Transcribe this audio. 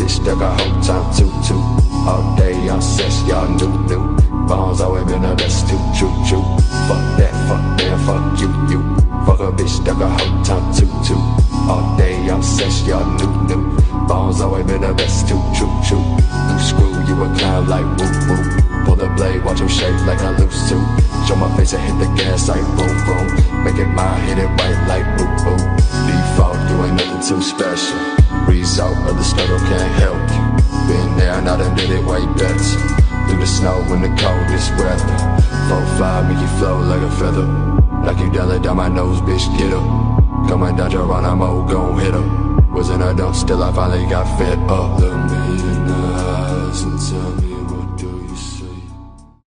bitch that got whole time too. All day on sex, y'all new. Bones always been the best too, true. Fuck that, fuck you. Fuck a bitch that got whole time too. All day on sex, y'all new. Bones always been the best too, true. You screw, you a clown like woo. Pull the blade, watch him shake like I lose too. Show my face and hit the gas like boom. Make it mine, hit it right like boo. Default, you ain't nothing too special. Result of the struggle can't help you. Been there, now done did it way better. Through the snow in the coldest weather. 4-5 make you flow like a feather. Like you dial it down my nose, bitch, get up. Coming down Geronimo, gon' hit her. Wasn't a dump, still I finally got fed up. Little million